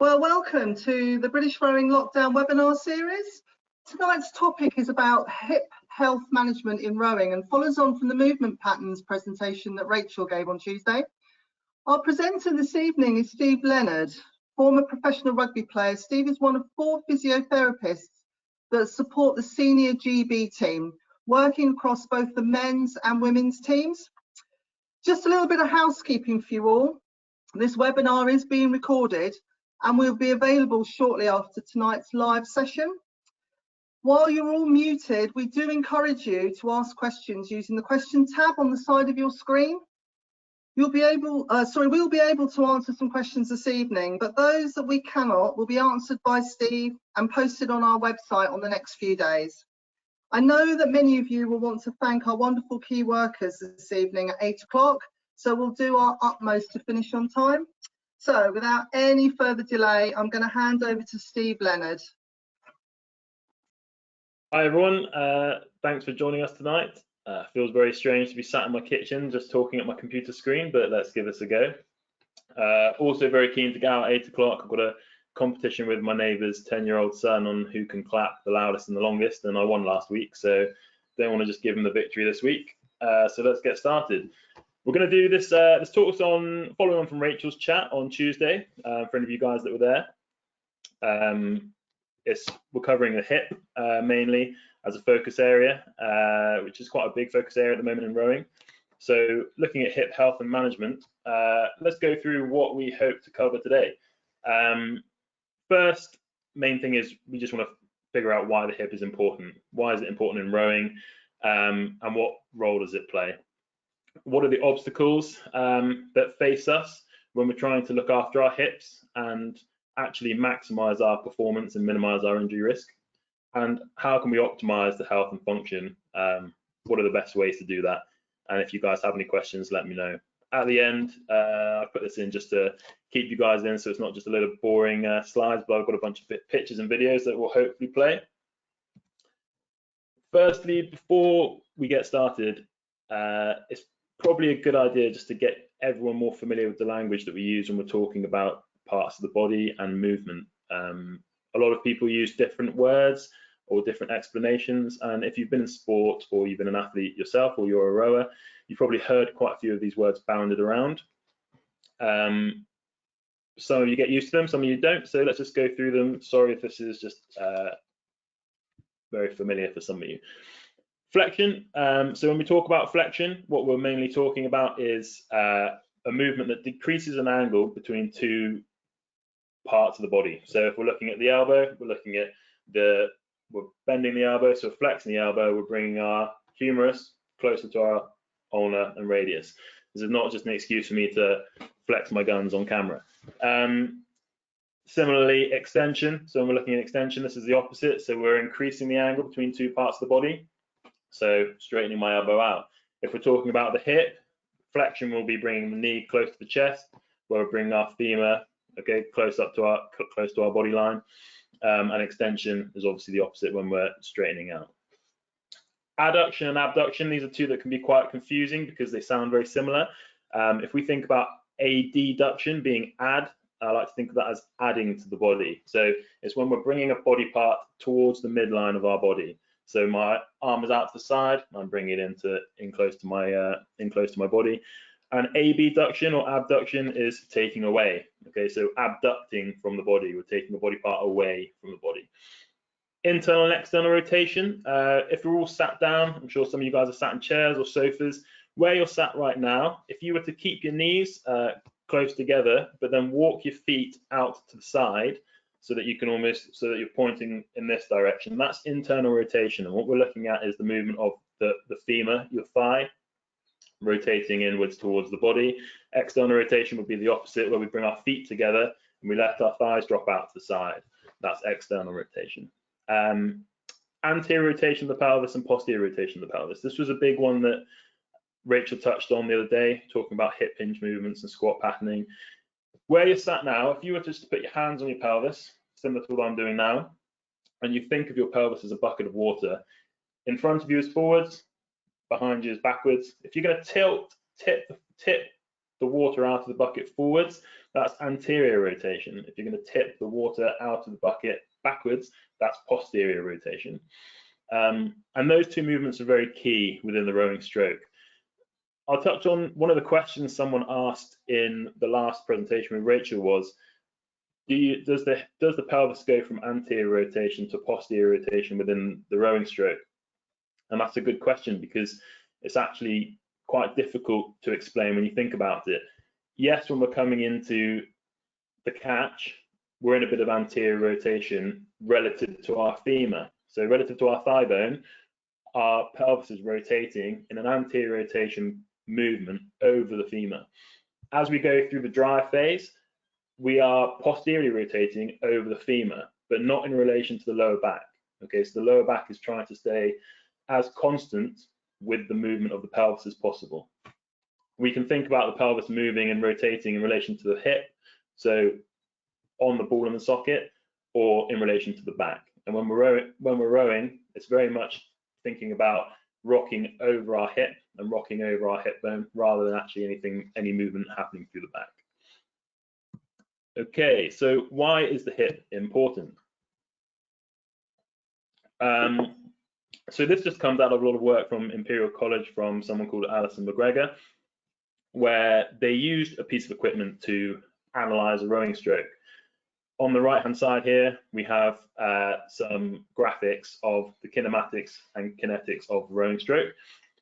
Well, welcome to the British Rowing Lockdown webinar series. Tonight's topic is about hip health management in rowing and follows on from the movement patterns presentation that Rachel gave on Tuesday. Our presenter this evening is Steve Leonard, former professional rugby player. Steve is one of 4 physiotherapists that support the senior GB team, working across both the men's and women's teams. Just a little bit of housekeeping for you all. This webinar is being recorded and will be available shortly after tonight's live session. While you're all muted, we do encourage you to ask questions using the question tab on the side of your screen. We'll be able to answer some questions this evening, but those that we cannot will be answered by Steve and posted on our website on the next few days. I know that many of you will want to thank our wonderful key workers this evening at 8 o'clock, so we'll do our utmost to finish on time. So without any further delay, I'm going to hand over to Steve Leonard. Hi everyone, thanks for joining us tonight. Feels very strange to be sat in my kitchen just talking at my computer screen, but let's give this a go. Also very keen to get out at 8 o'clock. I've got a competition with my neighbour's 10-year-old son on who can clap the loudest and the longest, and I won last week, so don't want to just give him the victory this week. So let's get started. We're going to do this talk's on following on from Rachel's chat on Tuesday. For any of you guys that were there, we're covering the hip mainly as a focus area, which is quite a big focus area at the moment in rowing. So looking at hip health and management, let's go through what we hope to cover today. First main thing is we just want to figure out why the hip is important. Why is it important in rowing, and what role does it play? What are the obstacles that face us when we're trying to look after our hips and actually maximize our performance and minimize our injury risk? And how can we optimize the health and function? What are the best ways to do that? And if you guys have any questions, let me know. At the end, I put this in just to keep you guys in, so it's not just a little boring slides, but I've got a bunch of pictures and videos that will hopefully play. Firstly, before we get started, it's probably a good idea just to get everyone more familiar with the language that we use when we're talking about parts of the body and movement. A lot of people use different words or different explanations, and if you've been in sport or you've been an athlete yourself or you're a rower, you've probably heard quite a few of these words bounded around. Some of you get used to them, some of you don't, so let's just go through them. Sorry if this is just very familiar for some of you. Flexion. So when we talk about flexion, what we're mainly talking about is a movement that decreases an angle between 2 parts of the body. So if we're looking at the elbow, we're looking at we're bending the elbow, so flexing the elbow, we're bringing our humerus closer to our ulna and radius. This is not just an excuse for me to flex my guns on camera. Similarly, extension. So when we're looking at extension, this is the opposite. So we're increasing the angle between 2 parts of the body. So straightening my elbow out. If we're talking about the hip, flexion will be bringing the knee close to the chest, where we're bringing our femur, okay, close to our body line. And extension is obviously the opposite when we're straightening out. Adduction and abduction, these are 2 that can be quite confusing because they sound very similar. If we think about adduction being add, I like to think of that as adding to the body. So it's when we're bringing a body part towards the midline of our body. So my arm is out to the side, I'm bringing it in close to my body. And abduction or abduction is taking away. Okay, so abducting from the body, we're taking the body part away from the body. Internal and external rotation. If we're all sat down, I'm sure some of you guys are sat in chairs or sofas. Where you're sat right now, if you were to keep your knees close together, but then walk your feet out to the side, so that you're pointing in this direction, that's internal rotation. And what we're looking at is the movement of the femur, your thigh, rotating inwards towards the body. External rotation would be the opposite, where we bring our feet together and we let our thighs drop out to the side. That's external rotation. Anterior rotation of the pelvis and posterior rotation of the pelvis. This was a big one that Rachel touched on the other day, talking about hip hinge movements and squat patterning. Where you're sat now, if you were just to put your hands on your pelvis, similar to what I'm doing now, and you think of your pelvis as a bucket of water, in front of you is forwards, behind you is backwards. If you're going to tip the water water out of the bucket forwards, that's anterior rotation. If you're going to tip the water out of the bucket backwards, that's posterior rotation. And those two movements are very key within the rowing stroke. I'll touch on one of the questions someone asked in the last presentation with Rachel was, does the pelvis go from anterior rotation to posterior rotation within the rowing stroke? And that's a good question, because it's actually quite difficult to explain when you think about it. Yes, when we're coming into the catch, we're in a bit of anterior rotation relative to our femur. So relative to our thigh bone, our pelvis is rotating in an anterior rotation movement over the femur. As we go through the dry phase, we are posteriorly rotating over the femur, but not in relation to the lower back. Okay, so the lower back is trying to stay as constant with the movement of the pelvis as possible. We can think about the pelvis moving and rotating in relation to the hip, so on the ball and the socket, or in relation to the back. And when we're rowing, it's very much thinking about rocking over our hip and rocking over our hip bone, rather than actually any movement happening through the back. Okay, so why is the hip important? So this just comes out of a lot of work from Imperial College from someone called Alison McGregor, where they used a piece of equipment to analyze a rowing stroke. On the right hand side here, we have some graphics of the kinematics and kinetics of the rowing stroke.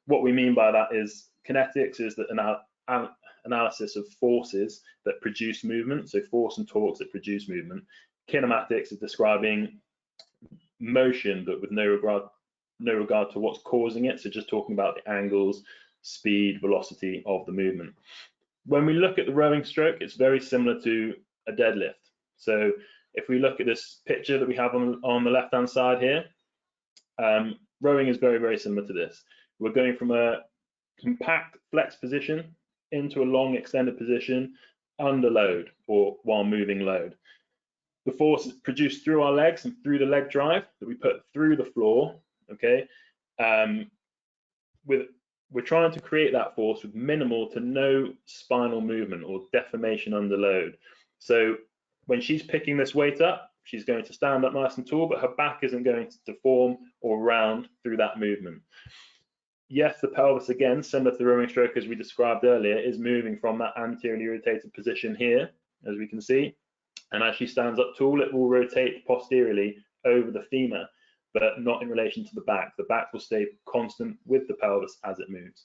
What we mean by that is kinetics is the analysis of forces that produce movement, so force and torques that produce movement. Kinematics is describing motion, but with no regard to what's causing it, so just talking about the angles, speed, velocity of the movement. When we look at the rowing stroke, it's very similar to a deadlift. So if we look at this picture that we have on the left hand side here, rowing is very, very similar to this. We're going from a compact flex position into a long extended position under load, or while moving load. The force is produced through our legs and through the leg drive that we put through the floor. Okay, we're trying to create that force with minimal to no spinal movement or deformation under load. So when she's picking this weight up, she's going to stand up nice and tall, but her back isn't going to deform or round through that movement. Yes, the pelvis, again, similar to the rowing stroke as we described earlier, is moving from that anteriorly rotated position here, as we can see. And as she stands up tall, it will rotate posteriorly over the femur, but not in relation to the back. The back will stay constant with the pelvis as it moves.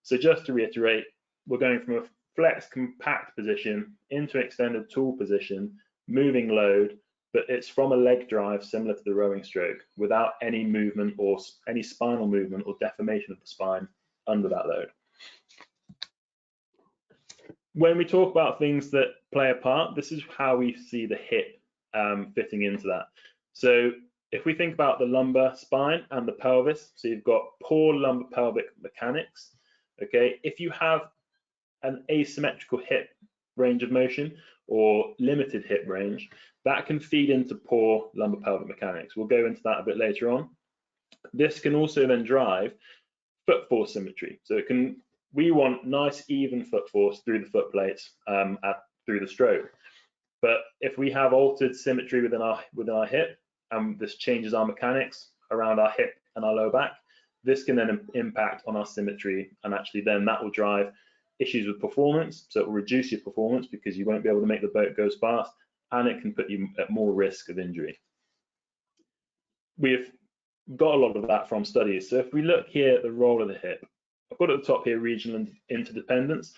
So just to reiterate, we're going from a flex compact position into extended tall position, moving load, but it's from a leg drive similar to the rowing stroke, without any movement or any spinal movement or deformation of the spine under that load. When we talk about things that play a part, this is how we see the hip fitting into that. So if we think about the lumbar spine and the pelvis, so you've got poor lumbar pelvic mechanics. Okay, if you have an asymmetrical hip range of motion or limited hip range, that can feed into poor lumbar pelvic mechanics. We'll go into that a bit later on. This can also then drive foot force symmetry. So we want nice even foot force through the foot plates through the stroke. But if we have altered symmetry within our hip, and this changes our mechanics around our hip and our lower back, this can then impact on our symmetry, and actually then that will drive issues with performance. So it will reduce your performance because you won't be able to make the boat go as fast, and it can put you at more risk of injury. We've got a lot of that from studies. So if we look here at the role of the hip, I've got at the top here regional interdependence.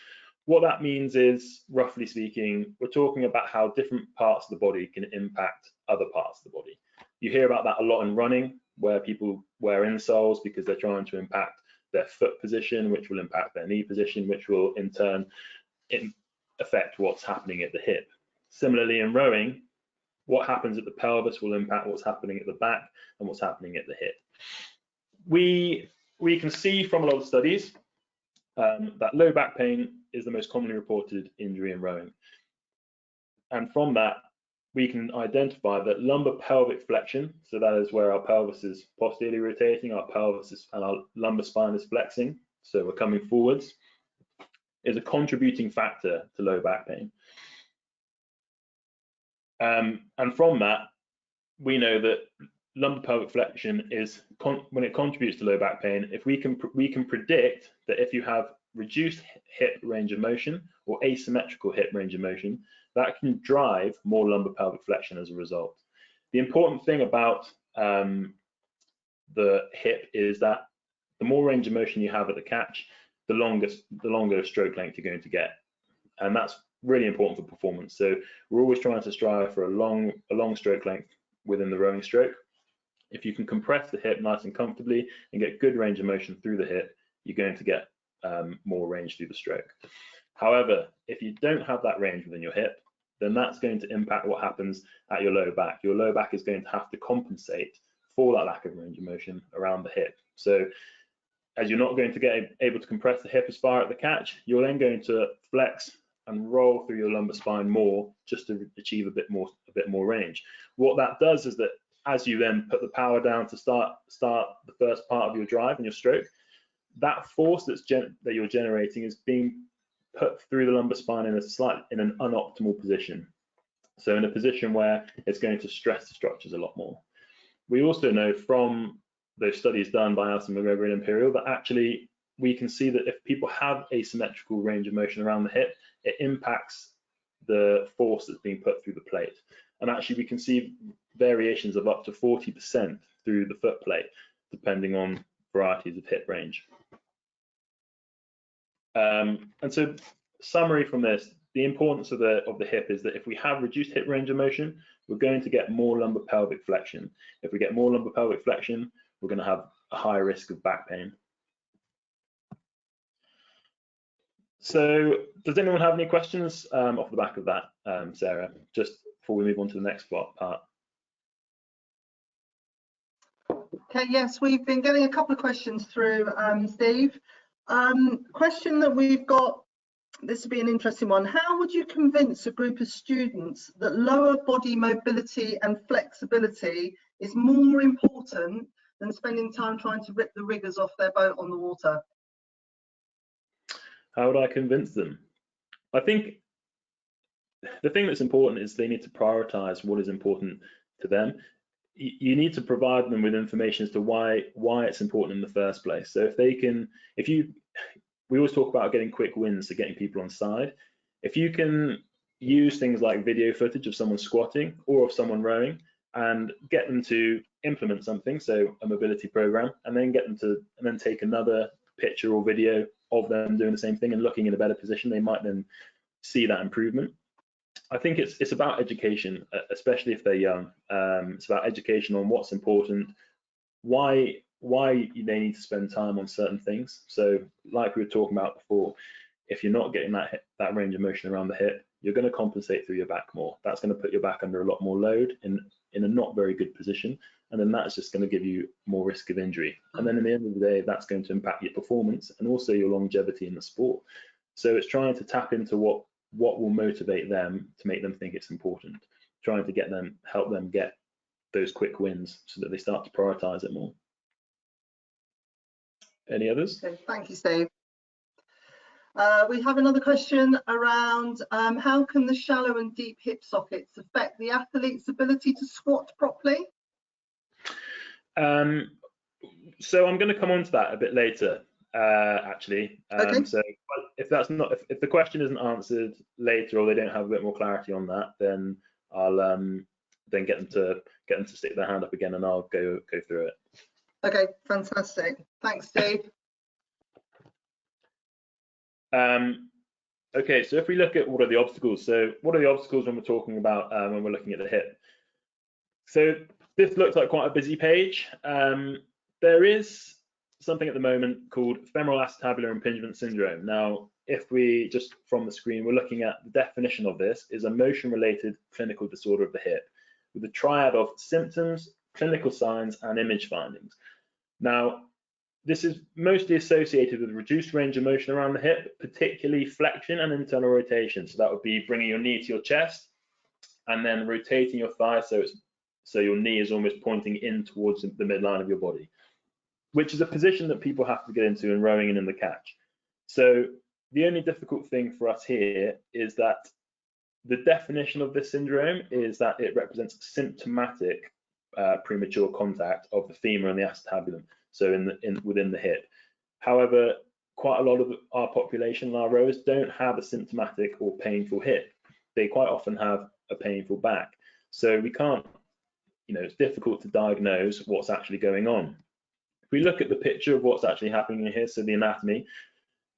What that means is, roughly speaking, we're talking about how different parts of the body can impact other parts of the body. You hear about that a lot in running, where people wear insoles because they're trying to impact their foot position, which will impact their knee position, which will in turn affect what's happening at the hip. Similarly, in rowing, what happens at the pelvis will impact what's happening at the back and what's happening at the hip. We can see from a lot of studies that low back pain is the most commonly reported injury in rowing. And from that, we can identify that lumbar pelvic flexion, so that is where our pelvis is posteriorly rotating, our pelvis and our lumbar spine is flexing, so we're coming forwards. is a contributing factor to low back pain. And from that, we know that lumbar pelvic flexion is when it contributes to low back pain. If we can predict that if you have reduced hip range of motion or asymmetrical hip range of motion, that can drive more lumbar pelvic flexion as a result. The important thing about the hip is that the more range of motion you have at the catch, the longer stroke length you're going to get, and that's really important for performance. So we're always trying to strive for a long stroke length within the rowing stroke. If you can compress the hip nice and comfortably and get good range of motion through the hip, you're going to get more range through the stroke. However, if you don't have that range within your hip, then that's going to impact what happens at your low back. Your low back is going to have to compensate for that lack of range of motion around the hip. So as you're not going to get able to compress the hip as far at the catch, you're then going to flex and roll through your lumbar spine more just to achieve a bit more range. What that does is that as you then put the power down to start the first part of your drive and your stroke, that force that you're generating is being put through the lumbar spine in an unoptimal position. So in a position where it's going to stress the structures a lot more. We also know from those studies done by Alison McGregor and Imperial that actually we can see that if people have asymmetrical range of motion around the hip, it impacts the force that's being put through the plate. And actually we can see variations of up to 40% through the foot plate, depending on varieties of hip range. And so summary from this, the importance of the hip is that if we have reduced hip range of motion, we're going to get more lumbar pelvic flexion. If we get more lumbar pelvic flexion, we're going to have a higher risk of back pain. So does anyone have any questions off the back of that, Sarah, just before we move on to the next part? Okay, yes, we've been getting a couple of questions through, Steve. Question that we've got, this would be an interesting one. How would you convince a group of students that lower body mobility and flexibility is more important than spending time trying to rip the riggers off their boat on the water? How would I convince them? I think the thing that's important is they need to prioritize what is important to them. You need to provide them with information as to why it's important in the first place. So we always talk about getting quick wins, so getting people on side. If you can use things like video footage of someone squatting or of someone rowing and get them to implement something, so a mobility program, and then get them to take another picture or video of them doing the same thing and looking in a better position, they might then see that improvement. I think it's about education, especially if they're young. It's about education on what's important, why they need to spend time on certain things. So like we were talking about before, if you're not getting that range of motion around the hip, you're going to compensate through your back more. That's going to put your back under a lot more load in a not very good position, and then that's just going to give you more risk of injury. And then in the end of the day, that's going to impact your performance and also your longevity in the sport. So it's trying to tap into what will motivate them to make them think it's important, trying to help them get those quick wins so that they start to prioritize it more. Any others? Okay, thank you, Steve. We have another question around how can the shallow and deep hip sockets affect the athlete's ability to squat properly? So I'm going to come on to that a bit later, actually. Okay. So if the question isn't answered later, or they don't have a bit more clarity on that, then I'll then get them to stick their hand up again, and I'll go through it. Okay, fantastic. Thanks, Steve. Okay, so if we look at what are the obstacles, so what are the obstacles when we're talking about when we're looking at the hip? So this looks like quite a busy page. There is something at the moment called femoral acetabular impingement syndrome. Now, if we just from the screen, we're looking at the definition of this is a motion-related clinical disorder of the hip with a triad of symptoms, clinical signs, and image findings. Now, this is mostly associated with reduced range of motion around the hip, particularly flexion and internal rotation. So that would be bringing your knee to your chest and then rotating your thigh so your knee is almost pointing in towards the midline of your body, which is a position that people have to get into in rowing and in the catch. So The only difficult thing for us here is that the definition of this syndrome is that it represents symptomatic premature contact of the femur and the acetabulum, so within the hip. However, quite a lot of our population, our rowers, don't have a symptomatic or painful hip. They quite often have a painful back. So we can't, it's difficult to diagnose what's actually going on. If we look at the picture of what's actually happening in here, so the anatomy,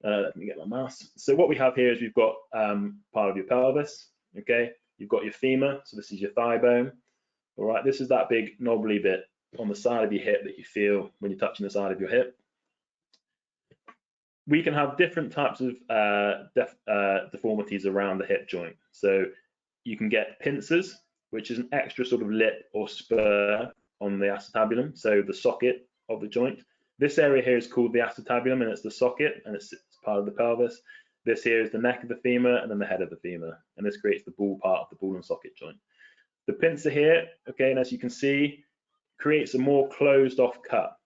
let me get my mouse. So what we have here is we've got part of your pelvis, okay? You've got your femur, so this is your thigh bone. All right, this is that big knobbly bit on the side of your hip that you feel when you're touching the side of your hip. We can have different types of deformities around the hip joint. So you can get pincers, which is an extra sort of lip or spur on the acetabulum, so the socket of the joint. This area here is called the acetabulum, and it's the socket, and it's part of the pelvis. This here is the neck of the femur, and then the head of the femur, and this creates the ball part of the ball and socket joint. The pincer here, okay, and as you can see, creates a more closed off cut.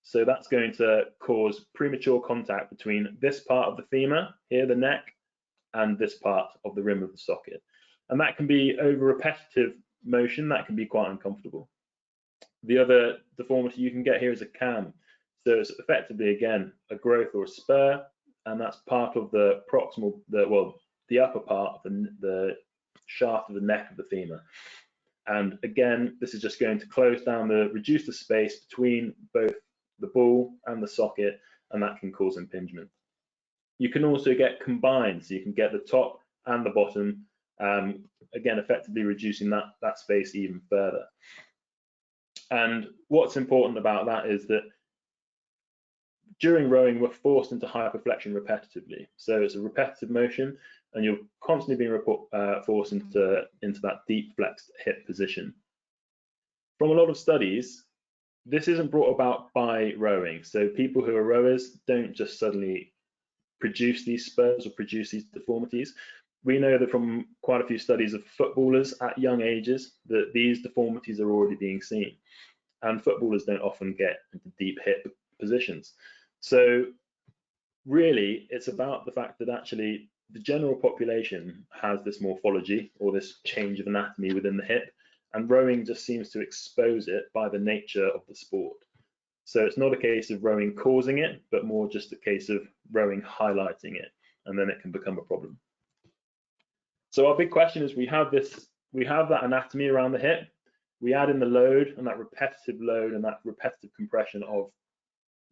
So that's going to cause premature contact between this part of the femur, here the neck, and this part of the rim of the socket. And that can be over repetitive motion, that can be quite uncomfortable. The other deformity you can get here is a cam. So it's effectively, again, a growth or a spur, and that's part of the proximal, the upper part of the shaft of the neck of the femur. And again, this is just going to reduce the space between both the ball and the socket, and that can cause impingement. You can also get combined, so you can get the top and the bottom, again, effectively reducing that space even further. And what's important about that is that during rowing, we're forced into hyperflexion repetitively. So it's a repetitive motion, and you're constantly being forced into that deep flexed hip position. From a lot of studies, this isn't brought about by rowing. So people who are rowers don't just suddenly produce these spurs or produce these deformities. We know that from quite a few studies of footballers at young ages that these deformities are already being seen. And footballers don't often get into deep hip positions. So really, it's about the fact that actually the general population has this morphology or this change of anatomy within the hip, and rowing just seems to expose it by the nature of the sport. So it's not a case of rowing causing it, but more just a case of rowing highlighting it, and then it can become a problem. So our big question is, we have that anatomy around the hip, we add in the load and that repetitive load and that repetitive compression of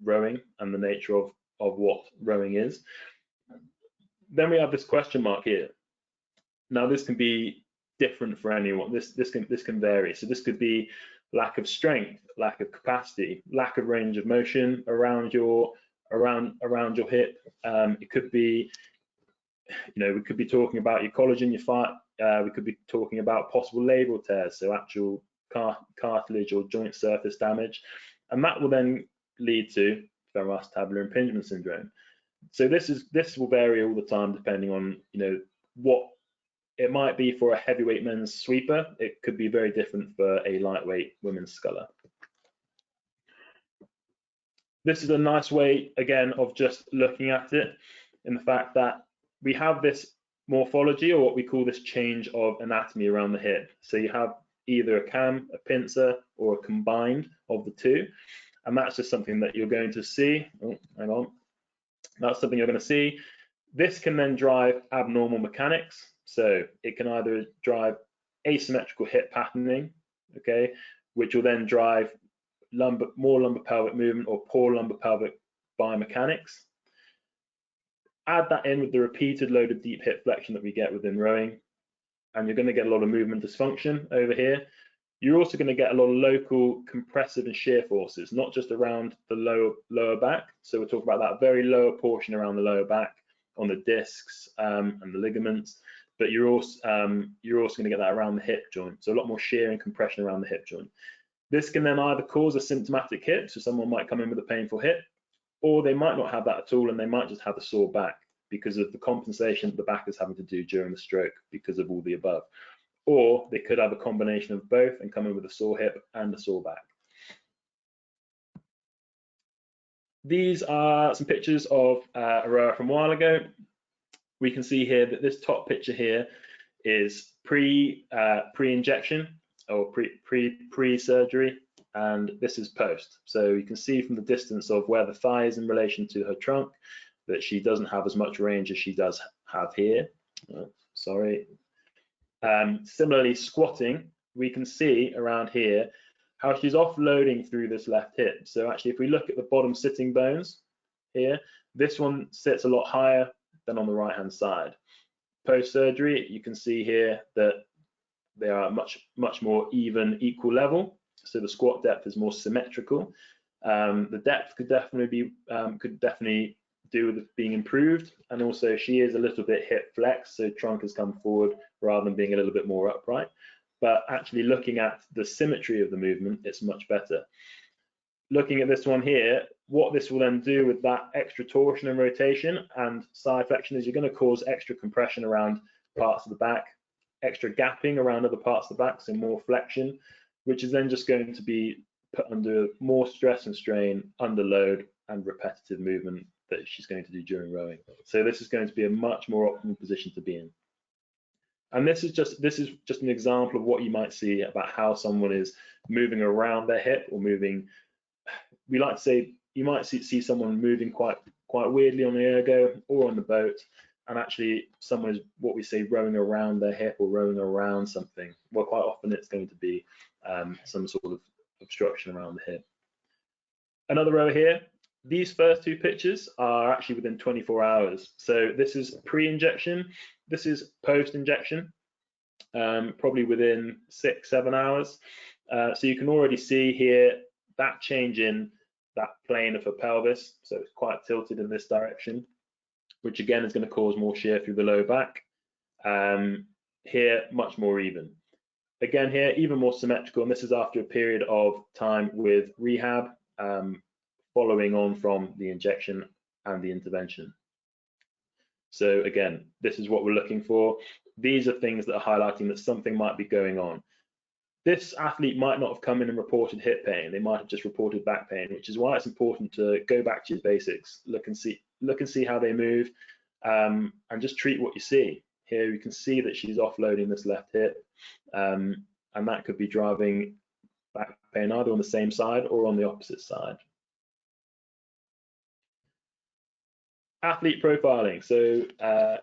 rowing and the nature of what rowing is. Then we have this question mark here. Now this can be different for anyone. This can vary. So this could be lack of strength, lack of capacity, lack of range of motion around your hip. It could be, we could be talking about your collagen, your fat. We could be talking about possible labral tears, so actual cartilage or joint surface damage, and that will then lead to femoroacetabular impingement syndrome. So this will vary all the time depending on what it might be for a heavyweight men's sweeper. It could be very different for a lightweight women's sculler. This is a nice way again of just looking at it in the fact that we have this morphology, or what we call this change of anatomy around the hip. So you have either a cam, a pincer, or a combined of the two, and that's just something that you're going to see. Oh, hang on. That's something you're going to see. This can then drive abnormal mechanics. So it can either drive asymmetrical hip patterning, okay, which will then drive more lumbar pelvic movement or poor lumbar pelvic biomechanics. Add that in with the repeated load of deep hip flexion that we get within rowing, and you're going to get a lot of movement dysfunction over here. You're also going to get a lot of local compressive and shear forces, not just around the lower back. So we're talking about that very lower portion around the lower back on the discs and the ligaments, but you're also going to get that around the hip joint. So a lot more shear and compression around the hip joint. This can then either cause a symptomatic hip, so someone might come in with a painful hip, or they might not have that at all, and they might just have a sore back because of the compensation that the back is having to do during the stroke because of all the above. Or they could have a combination of both and come in with a sore hip and a sore back. These are some pictures of a rower from a while ago. we can see here that this top picture here is pre-injection or pre-surgery, and this is post. So you can see from the distance of where the thigh is in relation to her trunk that she doesn't have as much range as she does have here. Sorry. Similarly, squatting, we can see around here how she's offloading through this left hip. So actually, if we look at the bottom sitting bones here, this one sits a lot higher than on the right-hand side. Post-surgery, you can see here that they are much more even, equal level. So the squat depth is more symmetrical. The depth could definitely do with it being improved, and also she is a little bit hip flex, so trunk has come forward rather than being a little bit more upright. But actually looking at the symmetry of the movement, it's much better. Looking at this one here, what this will then do with that extra torsion and rotation and side flexion is you're going to cause extra compression around parts of the back, extra gapping around other parts of the back, so more flexion, which is then just going to be put under more stress and strain, under load and repetitive movement that she's going to do during rowing. So this is going to be a much more optimal position to be in. And this is just an example of what you might see about how someone is moving around their hip or moving. We like to say you might see someone moving quite weirdly on the ergo or on the boat, and actually someone is what we say rowing around their hip or rowing around something. Well, quite often it's going to be some sort of obstruction around the hip. Another rower here. These first two pictures are actually within 24 hours. So this is pre-injection, this is post-injection, probably within 6-7 hours. So you can already see here that change in that plane of her pelvis. So it's quite tilted in this direction, which again is going to cause more shear through the low back. Here, much more even. Again here, even more symmetrical, and this is after a period of time with rehab, following on from the injection and the intervention. So again, this is what we're looking for. These are things that are highlighting that something might be going on. This athlete might not have come in and reported hip pain. They might have just reported back pain, which is why it's important to go back to your basics, look and see how they move, and just treat what you see. Here you can see that she's offloading this left hip, and that could be driving back pain either on the same side or on the opposite side. Athlete profiling. So I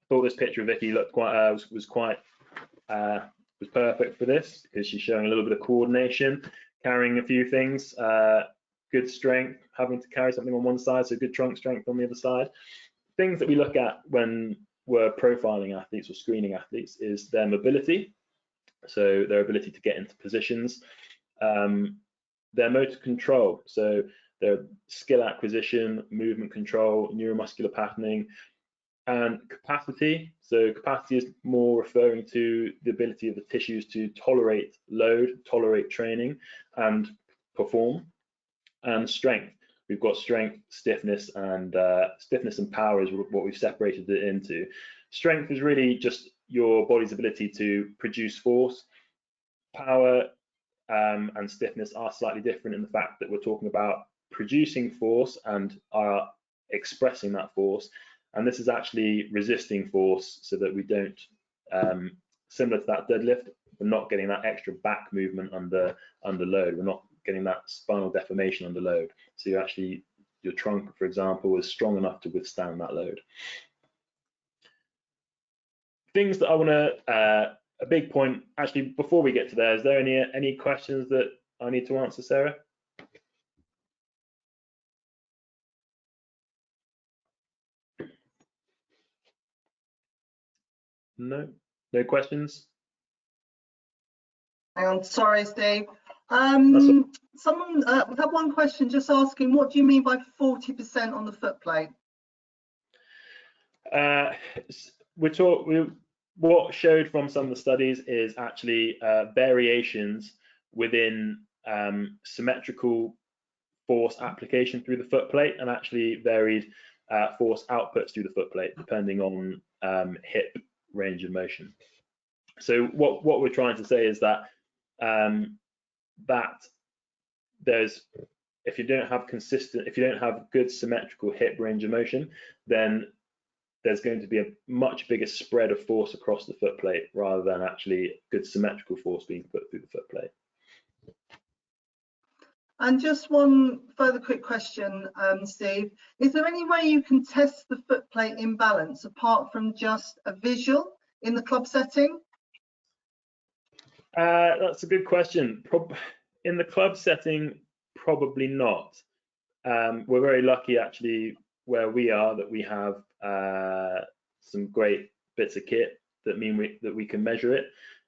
thought this picture of Vicky looked quite was perfect for this because she's showing a little bit of coordination, carrying a few things, good strength, having to carry something on one side, so good trunk strength on the other side. Things that we look at when we're profiling athletes or screening athletes is their mobility, so their ability to get into positions, their motor control, so their skill acquisition, movement control, neuromuscular patterning, and capacity. So capacity is more referring to the ability of the tissues to tolerate load, tolerate training, and perform. And strength. We've got strength, stiffness, and power is what we've separated it into. Strength is really just your body's ability to produce force. Power and stiffness are slightly different in the fact that we're talking about producing force and are expressing that force, and this is actually resisting force so that we don't, similar to that deadlift, we're not getting that extra back movement under load, we're not getting that spinal deformation under load, so you actually, your trunk for example is strong enough to withstand that load. Things that I want to, a big point actually before we get to there, is there any questions that I need to answer, Sarah? No questions? Hang on, sorry, Steve. We've had one question just asking, what do you mean by 40% on the foot plate? What showed from some of the studies is actually variations within symmetrical force application through the foot plate and actually varied force outputs through the foot plate depending on hip range of motion. So what we're trying to say is that if you don't have good symmetrical hip range of motion, then there's going to be a much bigger spread of force across the foot plate rather than actually good symmetrical force being put through the foot plate. And just one further quick question, Steve. Is there any way you can test the foot plate imbalance apart from just a visual in the club setting? That's a good question. In the club setting, probably not. We're very lucky actually where we are that we have some great bits of kit that mean that we can measure it.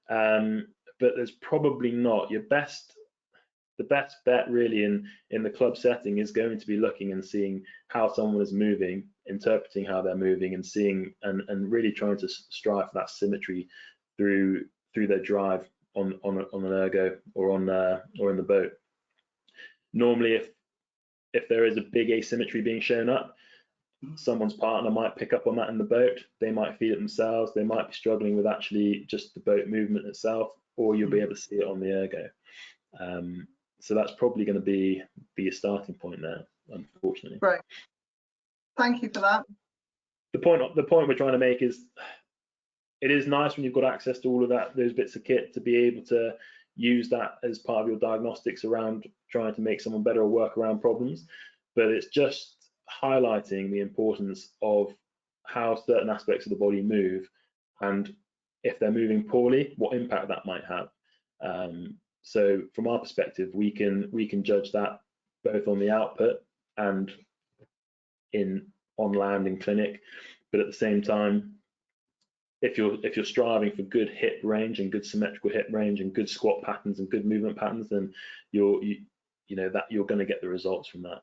But there's probably not. The best bet really in the club setting is going to be looking and seeing how someone is moving, interpreting how they're moving, and seeing and really trying to strive for that symmetry through their drive on an ergo or in the boat. Normally, if there is a big asymmetry being shown up, someone's partner might pick up on that in the boat. They might feel it themselves. They might be struggling with actually just the boat movement itself, or you'll be able to see it on the ergo. So that's probably going to be a starting point there, unfortunately. Right. Thank you for that. The point we're trying to make is, it is nice when you've got access to all of those bits of kit to be able to use that as part of your diagnostics around trying to make someone better or work around problems. But it's just highlighting the importance of how certain aspects of the body move, and if they're moving poorly, what impact that might have. So from our perspective, we can judge that both on the output and on land in clinic. But at the same time, if you're striving for good hip range and good symmetrical hip range and good squat patterns and good movement patterns, then you're going to get the results from that.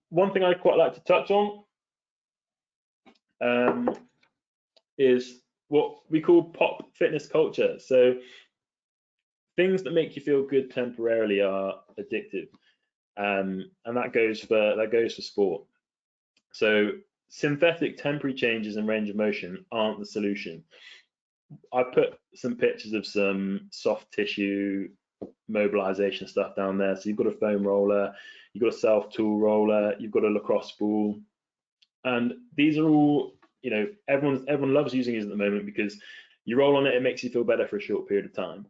One thing I'd quite like to touch on is what we call pop fitness culture. So things that make you feel good temporarily are addictive, and that goes for sport. So synthetic temporary changes in range of motion aren't the solution. I put some pictures of some soft tissue mobilization stuff down there. So you've got a foam roller, you've got a self tool roller, you've got a lacrosse ball, and these are all, everyone loves using these at the moment because you roll on it, it makes you feel better for a short period of time.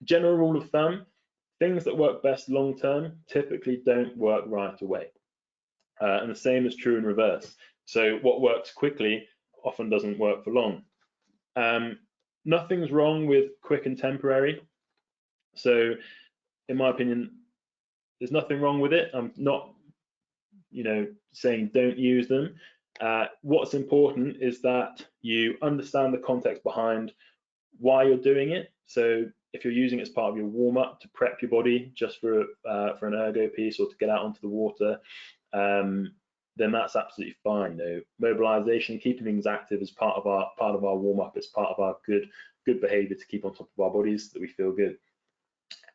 General rule of thumb, things that work best long term typically don't work right away. And the same is true in reverse. So what works quickly often doesn't work for long. Nothing's wrong with quick and temporary. So in my opinion, there's nothing wrong with it. I'm not, saying don't use them. What's important is that you understand the context behind why you're doing it. So if you're using it as part of your warm-up to prep your body just for an ergo piece or to get out onto the water, then that's absolutely fine. Mobilization, keeping things active is part of our warm-up. It's part of our good behavior to keep on top of our bodies so that we feel good.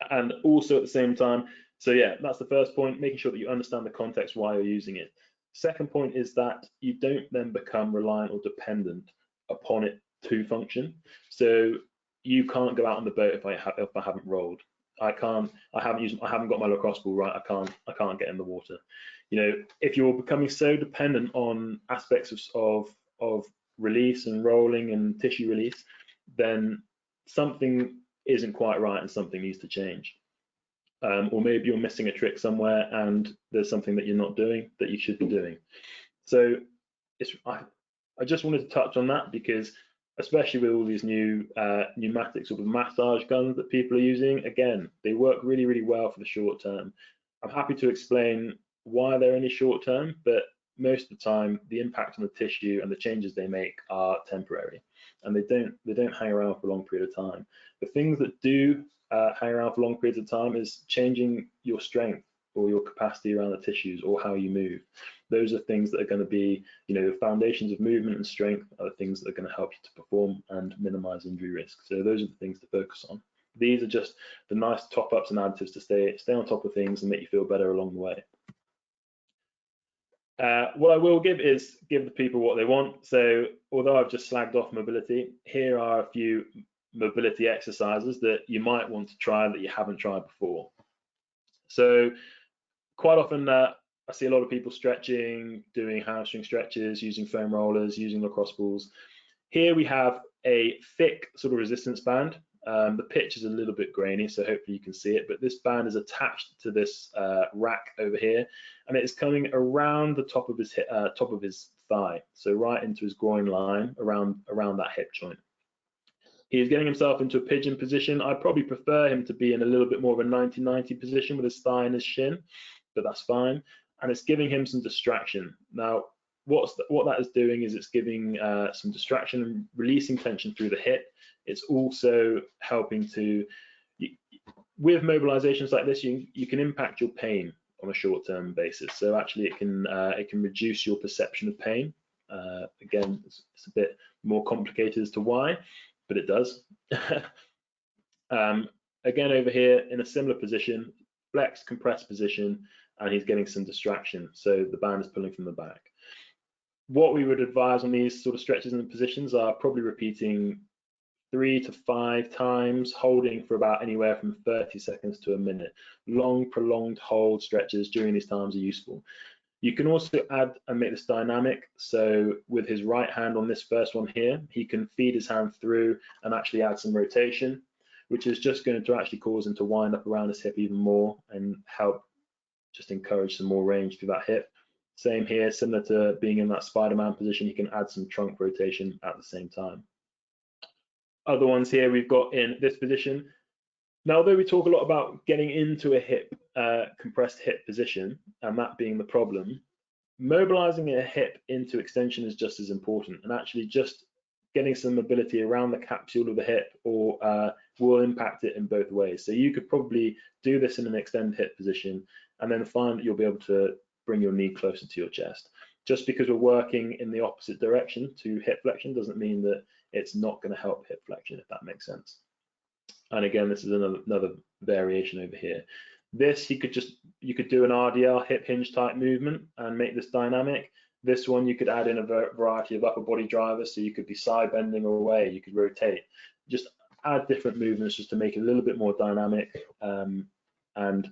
And also at the same time, so yeah, that's the first point, making sure that you understand the context why you're using it. Second point is that you don't then become reliant or dependent upon it to function. So you can't go out on the boat if I haven't rolled. I haven't got my lacrosse ball right. I can't get in the water. If you're becoming so dependent on aspects of release and rolling and tissue release, then something isn't quite right and something needs to change. Or maybe you're missing a trick somewhere and there's something that you're not doing that you should be doing. So I just wanted to touch on that because, especially with all these new pneumatic sort of massage guns that people are using, again, they work really, really well for the short term. I'm happy to explain why they're only short term, but most of the time the impact on the tissue and the changes they make are temporary, and they don't hang around for a long period of time. The things that do hang around for long periods of time is changing your strength or your capacity around the tissues or how you move. Those are things that are going to be, the foundations of movement and strength are the things that are going to help you to perform and minimize injury risk. So those are the things to focus on. These are just the nice top-ups and additives to stay on top of things and make you feel better along the way. What I will give the people what they want. So although I've just slagged off mobility, here are a few mobility exercises that you might want to try that you haven't tried before. So quite often I see a lot of people stretching, doing hamstring stretches, using foam rollers, using lacrosse balls. Here we have a thick sort of resistance band. The pitch is a little bit grainy, so hopefully you can see it, but this band is attached to this rack over here, and it is coming around the top of his thigh, so right into his groin line, around that hip joint. He is getting himself into a pigeon position. I probably prefer him to be in a little bit more of a 90-90 position with his thigh and his shin, but that's fine. And it's giving him some distraction. Now, what that is doing is it's giving some distraction and releasing tension through the hip. It's also helping to, with mobilizations like this, you can impact your pain on a short-term basis. So actually it can reduce your perception of pain. Again, it's a bit more complicated as to why, but it does. Again, over here in a similar position, flexed, compressed position, and he's getting some distraction. So the band is pulling from the back. What we would advise on these sort of stretches and positions are probably repeating 3 to 5 times, holding for about anywhere from 30 seconds to a minute. Long, prolonged hold stretches during these times are useful. You can also add and make this dynamic. So with his right hand on this first one here, he can feed his hand through and actually add some rotation, which is just going to actually cause him to wind up around his hip even more and help just encourage some more range through that hip. Same here, similar to being in that Spider-Man position, he can add some trunk rotation at the same time. Other ones here we've got in this position. Now, although we talk a lot about getting into a hip, compressed hip position, and that being the problem, mobilizing a hip into extension is just as important, and actually just getting some mobility around the capsule of the hip will impact it in both ways. So you could probably do this in an extended hip position and then find that you'll be able to bring your knee closer to your chest. Just because we're working in the opposite direction to hip flexion doesn't mean that it's not going to help hip flexion, if that makes sense. And again, this is another variation over here. This, you could do an RDL hip hinge type movement and make this dynamic. This one, you could add in a variety of upper body drivers, so you could be side bending away, you could rotate. Just add different movements just to make it a little bit more dynamic and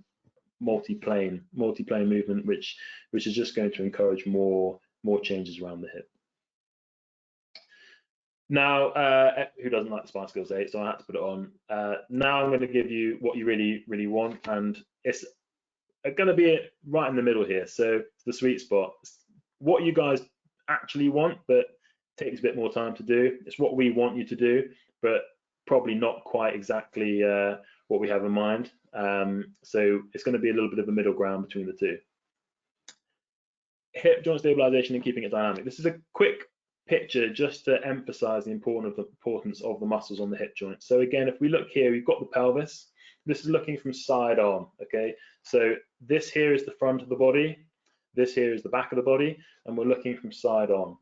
multi-plane movement, which is just going to encourage more changes around the hip. Now, who doesn't like the Spice Girls 8? So I had to put it on. Now I'm going to give you what you really want, and it's going to be right in the middle here. So it's the sweet spot. It's what you guys actually want, but takes a bit more time to do. It's what we want you to do, but probably not quite exactly what we have in mind. So it's going to be a little bit of a middle ground between the two. Hip joint stabilization and keeping it dynamic. This is a quick picture just to emphasize the importance of the muscles on the hip joint. So again, if we look here, we've got the pelvis. This is looking from side on, okay? So this here is the front of the body, this here is the back of the body, and we're looking from side on.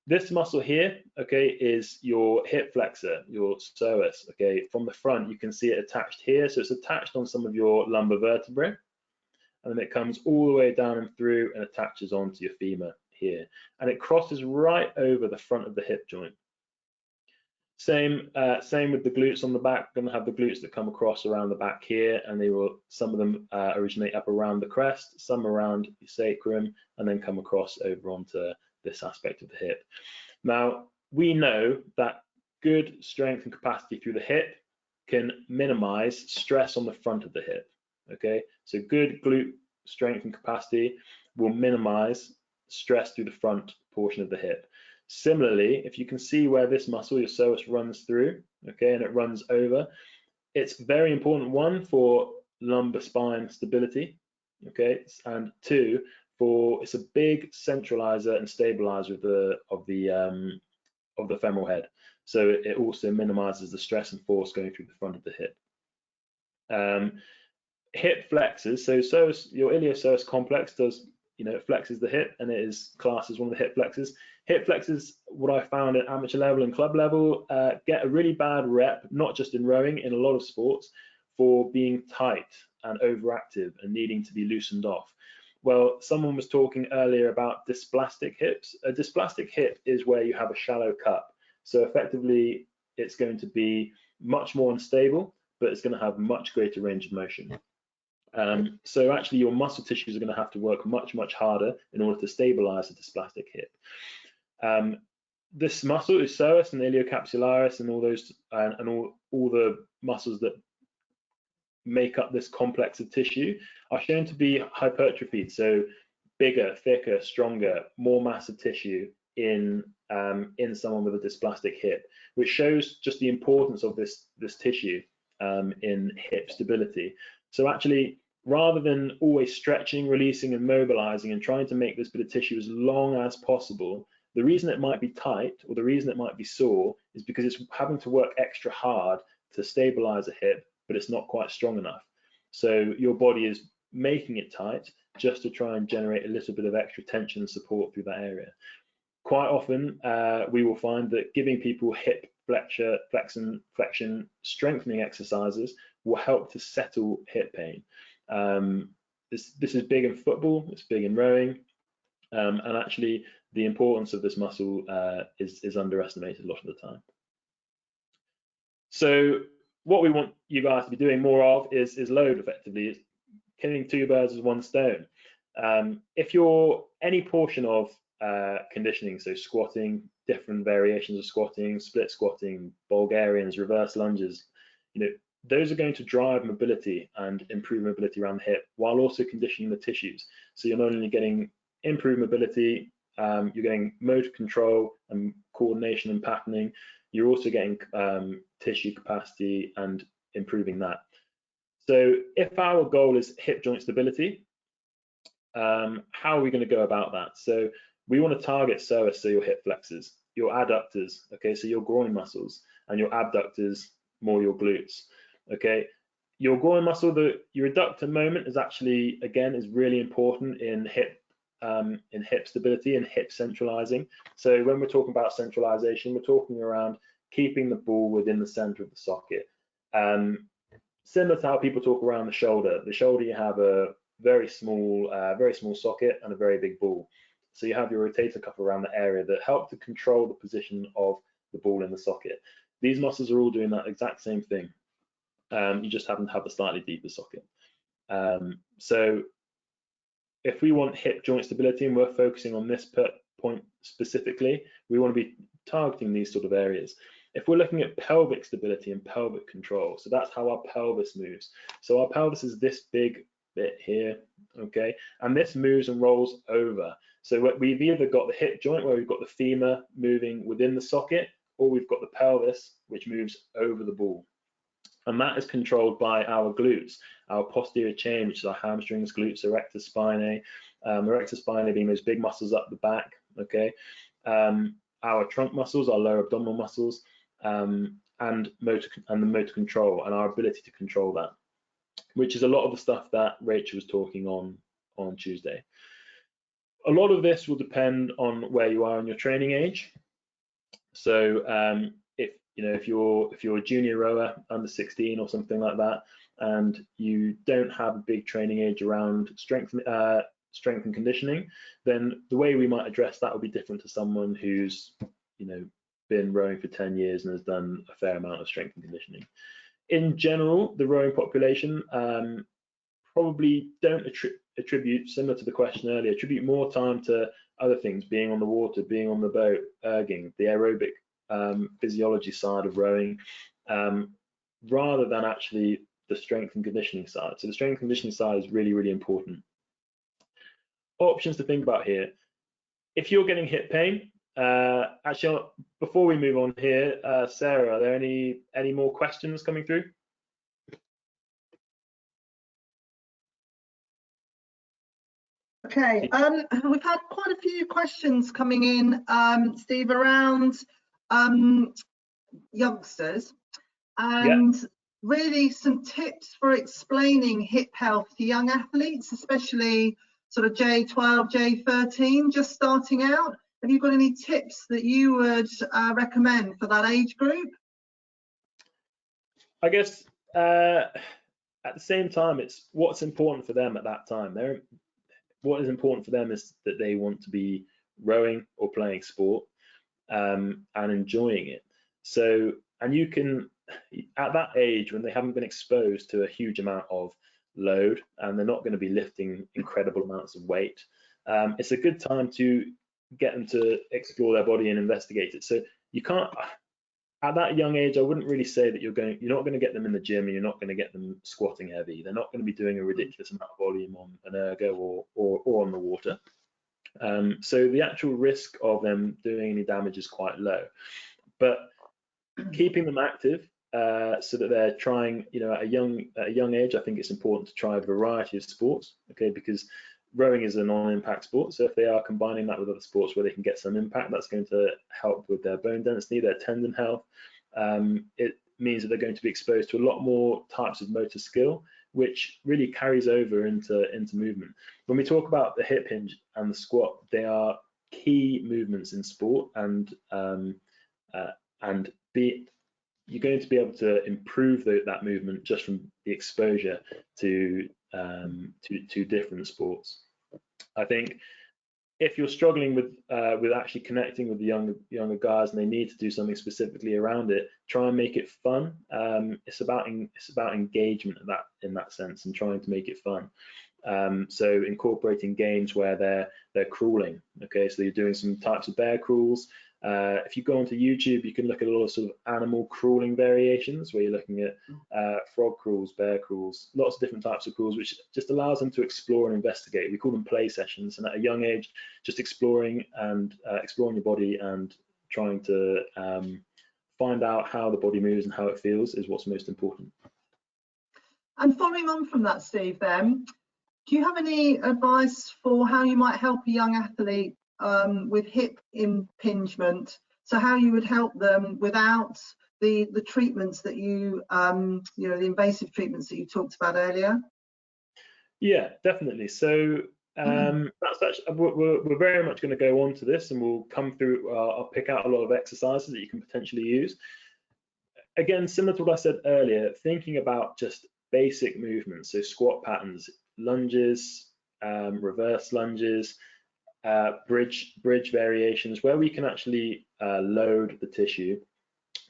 This muscle here, okay, is your hip flexor, your psoas, okay? From the front, you can see it attached here. So it's attached on some of your lumbar vertebrae, and then it comes all the way down and through and attaches onto your femur here. And it crosses right over the front of the hip joint. Same with the glutes on the back. We're going to have the glutes that come across around the back here, and they will, some of them originate up around the crest, some around the sacrum, and then come across over onto this aspect of the hip. Now, we know that good strength and capacity through the hip can minimize stress on the front of the hip, okay? So good glute strength and capacity will minimize stress through the front portion of the hip. Similarly, if you can see where this muscle, your psoas, runs through, okay, and it runs over, it's very important, one, for lumbar spine stability, okay, and two, it's a big centralizer and stabilizer of the femoral head. So it also minimizes the stress and force going through the front of the hip. Hip flexors, so your iliopsoas complex does, it flexes the hip, and it is classed as one of the hip flexors. Hip flexors, what I found at amateur level and club level, get a really bad rep, not just in rowing, in a lot of sports, for being tight and overactive and needing to be loosened off. Well, someone was talking earlier about dysplastic hips. A dysplastic hip is where you have a shallow cup. So effectively, it's going to be much more unstable, but it's going to have much greater range of motion. So actually your muscle tissues are going to have to work much, much harder in order to stabilize a dysplastic hip. This muscle is psoas and iliocapsularis and all those and all the muscles that make up this complex of tissue are shown to be hypertrophied, so bigger, thicker, stronger, more massive tissue in someone with a dysplastic hip, which shows just the importance of this tissue in hip stability. So actually, rather than always stretching, releasing, and mobilizing and trying to make this bit of tissue as long as possible, the reason it might be tight or the reason it might be sore is because it's having to work extra hard to stabilize a hip, but it's not quite strong enough. So your body is making it tight just to try and generate a little bit of extra tension and support through that area. Quite often, we will find that giving people hip flexion strengthening exercises will help to settle hip pain. This is big in football, it's big in rowing, and actually the importance of this muscle is underestimated a lot of the time. So what we want you guys to be doing more of is load effectively. It's killing two birds with one stone. If you're any portion of conditioning, so squatting, different variations of squatting, split squatting, Bulgarians, reverse lunges, those are going to drive mobility and improve mobility around the hip while also conditioning the tissues. So you're not only getting improved mobility, you're getting motor control and coordination and patterning, you're also getting tissue capacity and improving that. So if our goal is hip joint stability, how are we going to go about that? So we want to target psoas, so your hip flexors, your adductors, okay, so your groin muscles, and your abductors, more your glutes, okay. Your groin muscle, your adductor moment is actually, again, is really important in hip stability and hip centralizing. So when we're talking about centralization, we're talking around keeping the ball within the center of the socket. Similar to how people talk around the shoulder. The shoulder, you have a very small socket and a very big ball. So you have your rotator cuff around the area that help to control the position of the ball in the socket. These muscles are all doing that exact same thing. You just happen to have a slightly deeper socket. So if we want hip joint stability and we're focusing on this point specifically, we want to be targeting these sort of areas. If we're looking at pelvic stability and pelvic control, so that's how our pelvis moves. So our pelvis is this big bit here, okay, and this moves and rolls over. So we've either got the hip joint where we've got the femur moving within the socket, or we've got the pelvis which moves over the ball. And that is controlled by our glutes, our posterior chain, which is our hamstrings, glutes, erector spinae, erector spinae being those big muscles up the back, okay. Our trunk muscles, our lower abdominal muscles, and the motor control and our ability to control that, which is a lot of the stuff that Rachel was talking on Tuesday. A lot of this will depend on where you are in your training age. So if you're a junior rower under 16 or something like that, and you don't have a big training age around strength and conditioning, then the way we might address that will be different to someone who's been rowing for 10 years and has done a fair amount of strength and conditioning. In general, the rowing population probably don't attribute, similar to the question earlier, attribute more time to other things, being on the water, being on the boat, erging, the aerobic physiology side of rowing, rather than actually the strength and conditioning side. So the strength and conditioning side is really, really important. Options to think about here. If you're getting hip pain, actually, before we move on here, Sarah, are there any more questions coming through? Okay, we've had quite a few questions coming in, Steve, around youngsters, and really some tips for explaining hip health to young athletes, especially sort of J12, J13, just starting out. Have you got any tips that you would recommend for that age group? I guess at the same time, it's what's important for them at that time. What is important for them is that they want to be rowing or playing sport and enjoying it. So, and you can, at that age when they haven't been exposed to a huge amount of load, and they're not going to be lifting incredible amounts of weight. It's a good time to get them to explore their body and investigate it. So you can't, at that young age, I wouldn't really say that you're not going to get them in the gym, and you're not going to get them squatting heavy. They're not going to be doing a ridiculous amount of volume on an ergo or on the water. So the actual risk of them doing any damage is quite low. But keeping them active, so that they're trying, at a young age, I think it's important to try a variety of sports, okay, because rowing is a non-impact sport. So if they are combining that with other sports where they can get some impact, that's going to help with their bone density, their tendon health. It means that they're going to be exposed to a lot more types of motor skill, which really carries over into movement. When we talk about the hip hinge and the squat, they are key movements in sport, and you're going to be able to improve that movement just from the exposure to different sports. I think if you're struggling with actually connecting with the younger guys and they need to do something specifically around it, try and make it fun. It's about engagement in that sense, and trying to make it fun. So incorporating games where they're crawling. Okay, so you're doing some types of bear crawls. If you go onto YouTube, you can look at a lot of sort of animal crawling variations, where you're looking at frog crawls, bear crawls, lots of different types of crawls, which just allows them to explore and investigate. We call them play sessions, and at a young age, just exploring your body and trying to find out how the body moves and how it feels is what's most important. And following on from that, Steve, then, do you have any advice for how you might help a young athlete with hip impingement? So how you would help them without the treatments that the invasive treatments that you talked about earlier? Yeah, definitely. So that's actually, we're very much going to go on to this, and we'll come through. I'll pick out a lot of exercises that you can potentially use. Again, similar to what I said earlier, thinking about just basic movements, so squat patterns, lunges, reverse lunges, bridge variations, where we can actually load the tissue,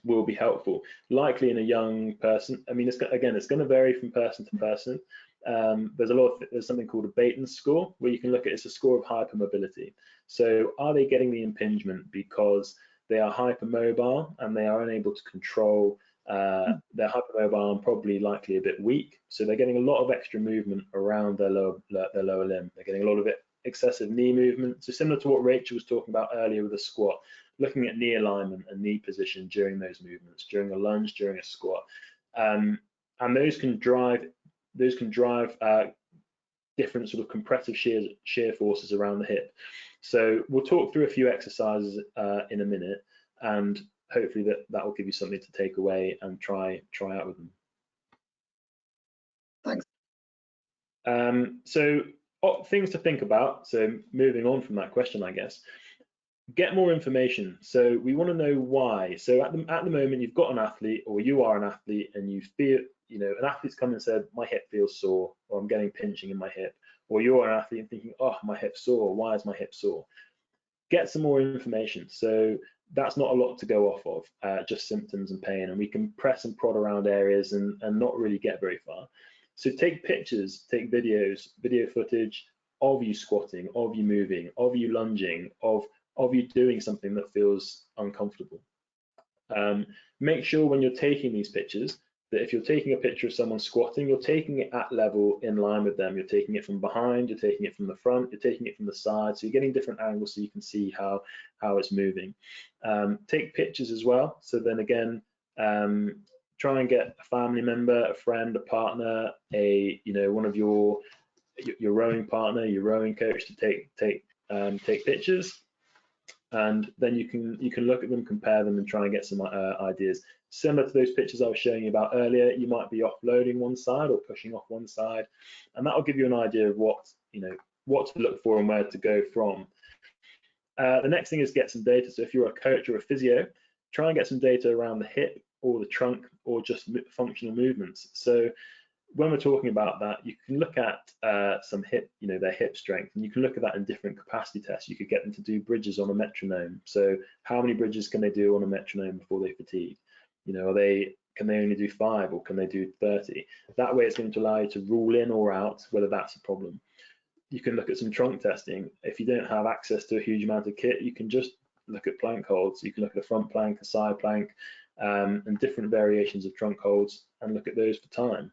will be helpful. Likely in a young person, I mean, it's going to vary from person to person. There's something called a Baton score, where you can look at, it's a score of hypermobility. So are they getting the impingement because they are hypermobile and they are unable to control they're hypermobile and probably likely a bit weak, so they're getting a lot of extra movement around their lower limb. They're getting a lot of excessive knee movement. So similar to what Rachel was talking about earlier with a squat, looking at knee alignment and knee position during those movements, during a lunge, during a squat, and those can drive different sort of compressive shear forces around the hip. So we'll talk through a few exercises in a minute, and hopefully that will give you something to take away and try out with them. Thanks. So things to think about. So moving on from that question, I guess, get more information. So we want to know why. So at the moment, you've got an athlete, or you are an athlete, and you feel, an athlete's come and said, my hip feels sore, or I'm getting pinching in my hip, or you're an athlete and thinking, oh, my hip's sore, why is my hip sore? Get some more information. So that's not a lot to go off of, just symptoms and pain, and we can press and prod around areas and not really get very far. So take pictures, take video footage of you squatting, of you moving, of you lunging, of you doing something that feels uncomfortable. Make sure when you're taking these pictures that if you're taking a picture of someone squatting, you're taking it at level in line with them. You're taking it from behind, you're taking it from the front, you're taking it from the side, so you're getting different angles so you can see how it's moving. Take pictures as well. So then again, try and get a family member, a friend, a partner, one of your rowing partner, your rowing coach to take pictures, and then you can look at them, compare them, and try and get some ideas. Similar to those pictures I was showing you about earlier, you might be offloading one side or pushing off one side, and that will give you an idea of what to look for and where to go from. The next thing is get some data. So if you're a coach or a physio, try and get some data around the hip or the trunk or just functional movements. So when we're talking about that, you can look at some hip, their hip strength, and you can look at that in different capacity tests. You could get them to do bridges on a metronome. So how many bridges can they do on a metronome before they fatigue? Are they Can they only do 5 or can they do 30? That way it's going to allow you to rule in or out whether that's a problem. You can look at some trunk testing. If you don't have access to a huge amount of kit, you can just look at plank holds. You can look at a front plank, a side plank, and different variations of trunk holds and look at those for time.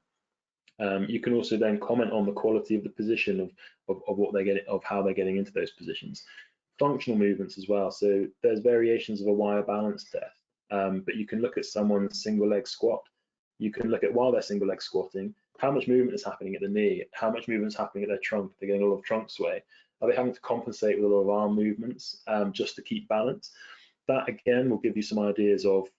You can also then comment on the quality of the position of what they're getting, of how they're getting into those positions. Functional movements as well. So there's variations of a wire balance test, but you can look at someone's single leg squat. You can look at, while they're single leg squatting, how much movement is happening at the knee, how much movement is happening at their trunk. They're getting a lot of trunk sway. Are they having to compensate with a lot of arm movements just to keep balance? That again will give you some ideas of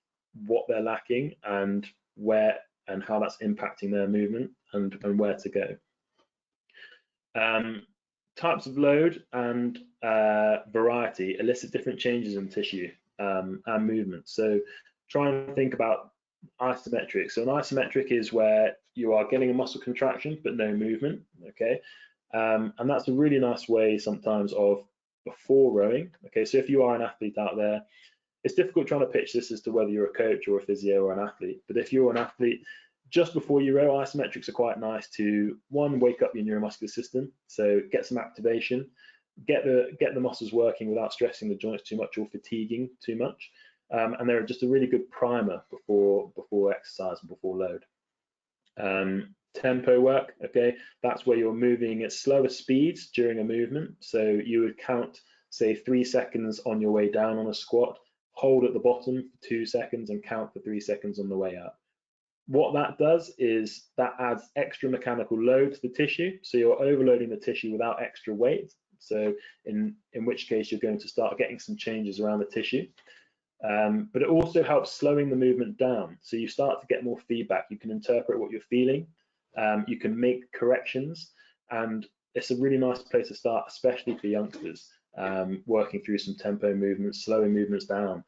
what they're lacking and where and how that's impacting their movement and where to go. Types of load and variety elicit different changes in tissue and movement. So try and think about isometric. So an isometric is where you are getting a muscle contraction but no movement, okay? And that's a really nice way sometimes of before rowing, okay? So if you are an athlete out there, it's difficult trying to pitch this as to whether you're a coach or a physio or an athlete, but if you're an athlete, just before you row, isometrics are quite nice to, one, wake up your neuromuscular system, so get some activation, get the muscles working without stressing the joints too much or fatiguing too much, and they're just a really good primer before exercise and before load. Tempo work, okay, that's where you're moving at slower speeds during a movement, so you would count, say, 3 seconds on your way down on a squat, hold at the bottom for 2 seconds and count for 3 seconds on the way up. What that does is that adds extra mechanical load to the tissue, so you're overloading the tissue without extra weight, so in which case you're going to start getting some changes around the tissue. But it also helps slowing the movement down, so you start to get more feedback. You can interpret what you're feeling, you can make corrections, and it's a really nice place to start, especially for youngsters, working through some tempo movements, slowing movements down,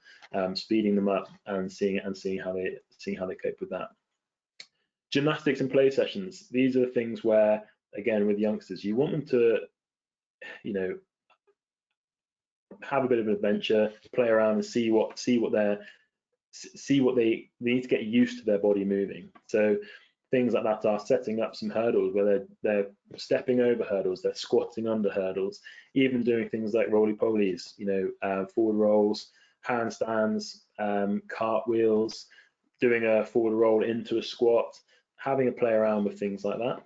speeding them up, and seeing how they cope with that. Gymnastics and play sessions. These are the things where, again, with youngsters, you want them to, you know, have a bit of an adventure, play around, and see what they need to get used to their body moving. So things like that are setting up some hurdles where they're stepping over hurdles, they're squatting under hurdles, even doing things like roly-polies, you know, forward rolls, handstands, cartwheels, doing a forward roll into a squat, having a play around with things like that.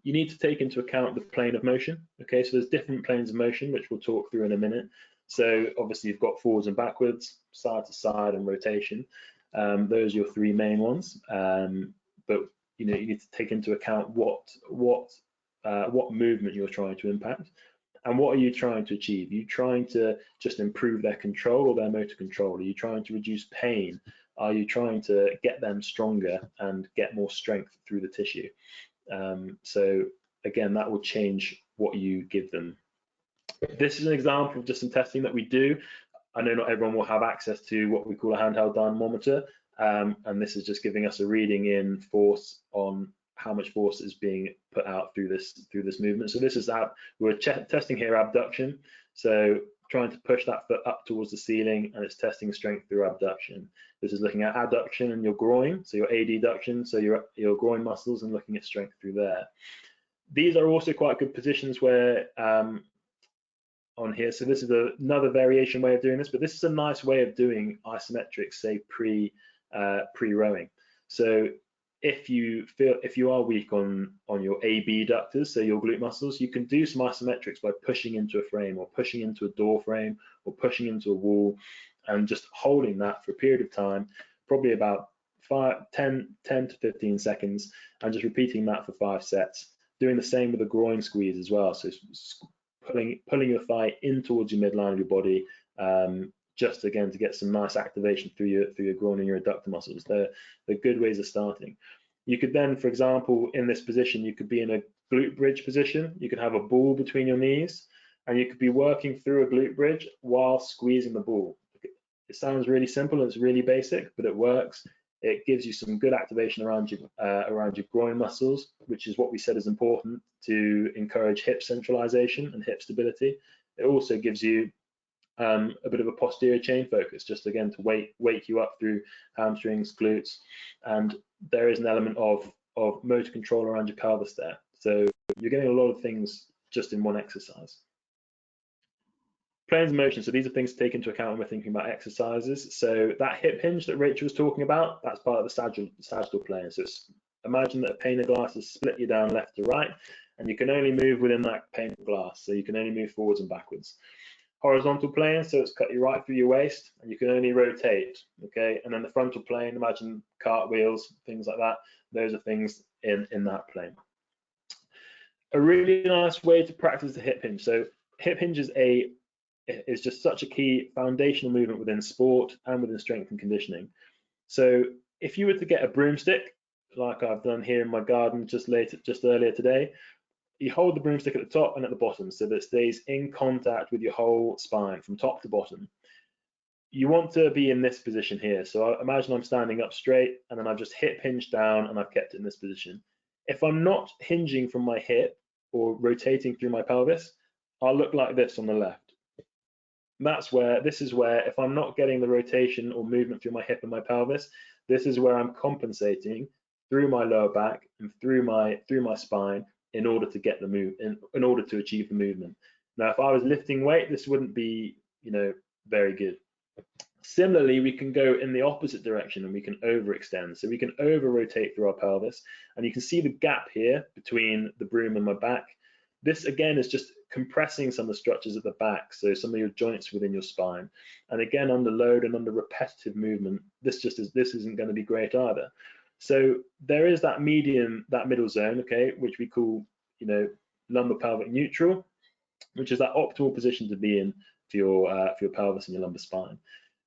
You need to take into account the plane of motion. Okay, so there's different planes of motion, which we'll talk through in a minute. So obviously you've got forwards and backwards, side to side, and rotation. Those are your 3 main ones. But you know, you need to take into account what movement you're trying to impact, and what are you trying to achieve. Are you trying to just improve their control or their motor control? Are you trying to reduce pain? Are you trying to get them stronger and get more strength through the tissue? So again, that will change what you give them. This is an example of just some testing that we do. I know not everyone will have access to what we call a handheld dynamometer, and this is just giving us a reading in force on how much force is being put out through this movement. So this is we're testing here abduction, so trying to push that foot up towards the ceiling, and it's testing strength through abduction. This is looking at adduction in your groin, so your adduction, so your groin muscles, and looking at strength through there. These are also quite good positions where on here, so this is another variation way of doing this, but this is a nice way of doing isometrics, say pre-rowing. So if you are weak on your AB ductors, so your glute muscles, you can do some isometrics by pushing into a frame or pushing into a door frame or pushing into a wall, and just holding that for a period of time, probably about 10 to 15 seconds, and just repeating that for 5 sets. Doing the same with a groin squeeze as well, so pulling your thigh in towards your midline of your body, just again to get some nice activation through your groin and your adductor muscles. They're good ways of starting. You could then, for example, in this position, you could be in a glute bridge position. You could have a ball between your knees, and you could be working through a glute bridge while squeezing the ball. It sounds really simple, it's really basic, but it works. It gives you some good activation around your groin muscles, which is what we said is important to encourage hip centralization and hip stability. It also gives you a bit of a posterior chain focus, just again to wake you up through hamstrings, glutes, and there is an element of motor control around your pelvis there. So you're getting a lot of things just in one exercise. Planes of motion, so these are things to take into account when we're thinking about exercises. So that hip hinge that Rachel was talking about, that's part of the sagittal plane. So imagine that a pane of glass has split you down left to right, and you can only move within that pane of glass. So you can only move forwards and backwards. Horizontal plane, so it's cut you right through your waist, and you can only rotate, okay? And then the frontal plane, imagine cartwheels, things like that. Those are things in that plane. A really nice way to practice the hip hinge. So hip hinge is just such a key foundational movement within sport and within strength and conditioning. So if you were to get a broomstick, like I've done here in my garden just earlier today, you hold the broomstick at the top and at the bottom so that it stays in contact with your whole spine from top to bottom. You want to be in this position here. So imagine I'm standing up straight and then I've just hip hinged down and I've kept it in this position. If I'm not hinging from my hip or rotating through my pelvis, I'll look like this on the left. This is where if I'm not getting the rotation or movement through my hip and my pelvis, this is where I'm compensating through my lower back and through my spine in order to get the move, in order to achieve the movement. Now, if I was lifting weight, this wouldn't be, very good. Similarly, we can go in the opposite direction and we can overextend. So we can over rotate through our pelvis, and you can see the gap here between the broom and my back. This again is just compressing some of the structures at the back, so some of your joints within your spine. And again, under load and under repetitive movement, this isn't going to be great either. So there is that middle zone, okay, which we call, lumbar pelvic neutral, which is that optimal position to be in for your pelvis and your lumbar spine.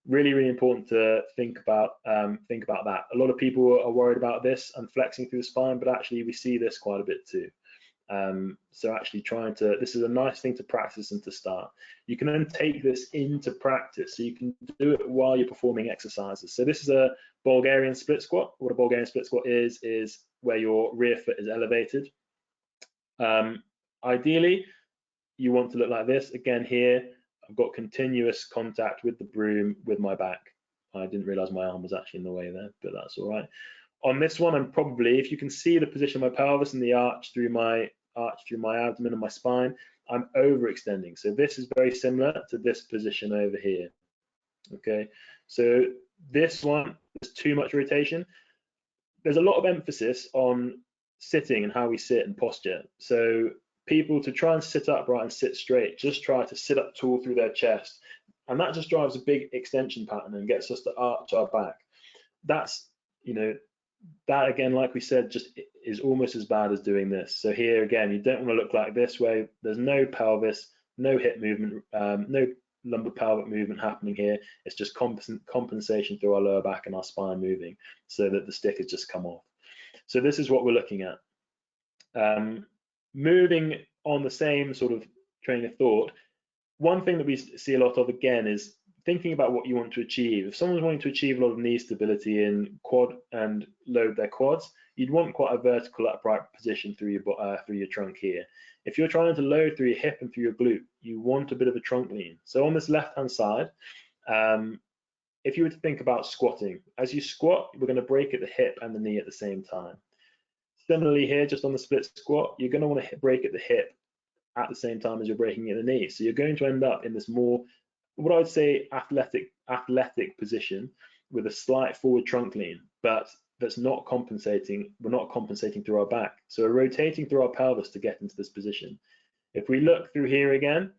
Really, really important to think about that. A lot of people are worried about this and flexing through the spine, but actually we see this quite a bit too. So actually this is a nice thing to practice and to start. You can then take this into practice, so you can do it while you're performing exercises. So this is a Bulgarian split squat. What a Bulgarian split squat is where your rear foot is elevated. Ideally, you want to look like this. Again, here, I've got continuous contact with the broom with my back. I didn't realize my arm was actually in the way there, but that's all right. On this one, I'm probably, if you can see the position of my pelvis and the arch through my abdomen and my spine, I'm overextending. So this is very similar to this position over here. Okay, so this one is too much rotation. There's a lot of emphasis on sitting and how we sit and posture. So people, to try and sit upright and sit straight, just try to sit up tall through their chest, and that just drives a big extension pattern and gets us to arch our back. That's, that again, like we said, just is almost as bad as doing this. So here again, you don't want to look like this, where there's no pelvis, no hip movement, no lumbar pelvic movement happening here. It's just compensation through our lower back and our spine moving, so that the stick has just come off. So this is what we're looking at. Moving on the same sort of train of thought, one thing that we see a lot of again is thinking about what you want to achieve. If someone's wanting to achieve a lot of knee stability in quad and load their quads, you'd want quite a vertical upright position through your trunk here. If you're trying to load through your hip and through your glute, you want a bit of a trunk lean. So on this left-hand side, if you were to think about squatting, as you squat, we're going to break at the hip and the knee at the same time. Similarly here, just on the split squat, you're going to want to break at the hip at the same time as you're breaking at the knee. So you're going to end up in this more, what I would say, athletic position with a slight forward trunk lean, but that's not compensating. We're not compensating through our back. So we're rotating through our pelvis to get into this position. If we look through here again,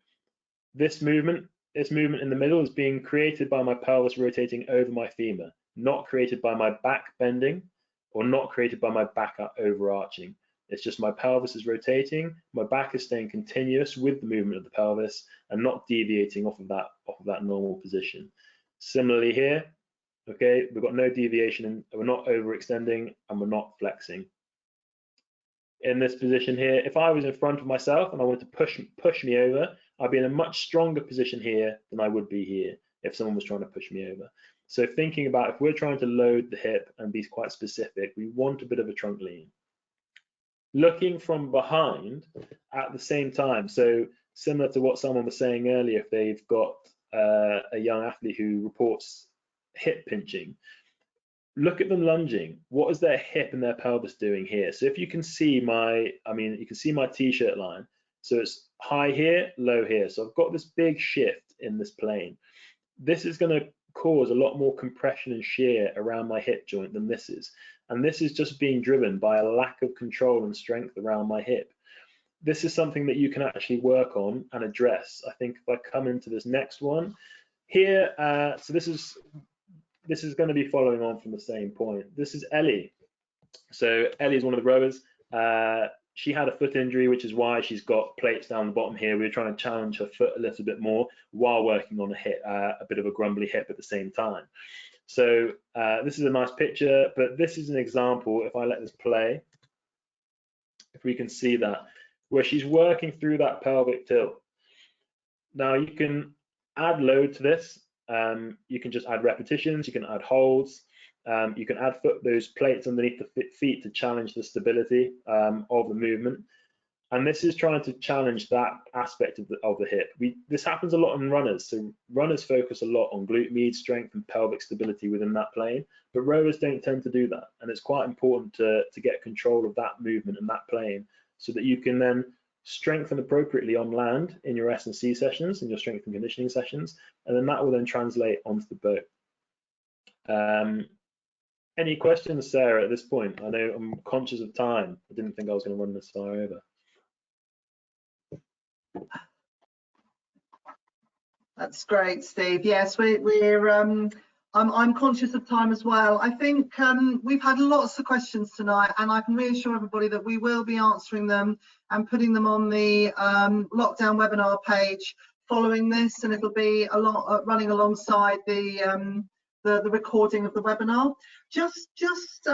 this movement in the middle is being created by my pelvis rotating over my femur, not created by my back bending or not created by my back overarching. It's just my pelvis is rotating, my back is staying continuous with the movement of the pelvis and not deviating off of that normal position. Similarly here, okay, we've got no deviation and we're not overextending and we're not flexing. In this position here, if I was in front of myself and I wanted to push me over, I'd be in a much stronger position here than I would be here if someone was trying to push me over. So thinking about if we're trying to load the hip and be quite specific, we want a bit of a trunk lean. Looking from behind at the same time, so similar to what someone was saying earlier, if they've got a young athlete who reports hip pinching, look at them lunging. What is their hip and their pelvis doing here? So if you can see you can see my t-shirt line. So it's high here, low here. So I've got this big shift in this plane. This is going to cause a lot more compression and shear around my hip joint than this is. And this is just being driven by a lack of control and strength around my hip. This is something that you can actually work on and address. I think if I come into this next one here, so this is going to be following on from the same point. This is Ellie. So Ellie is one of the rowers. She had a foot injury, which is why she's got plates down the bottom here. We were trying to challenge her foot a little bit more while working on a hip, a bit of a grumbly hip at the same time. So this is a nice picture, but this is an example, if I let this play, if we can see that, where she's working through that pelvic tilt. Now you can add load to this. You can just add repetitions, you can add holds, you can add those plates underneath the feet to challenge the stability of the movement. And this is trying to challenge that aspect of the hip. This happens a lot in runners. So runners focus a lot on glute med strength and pelvic stability within that plane, but rowers don't tend to do that. And it's quite important to get control of that movement and that plane so that you can then strengthen appropriately on land in your S&C sessions, in your strength and conditioning sessions, and then that will then translate onto the boat. Any questions, Sarah, at this point? I know I'm conscious of time. I didn't think I was going to run this far over. That's great, Steve. Yes, I'm conscious of time as well. I think we've had lots of questions tonight, and I can reassure everybody that we will be answering them and putting them on the lockdown webinar page following this, and it'll be running alongside the recording of the webinar. Just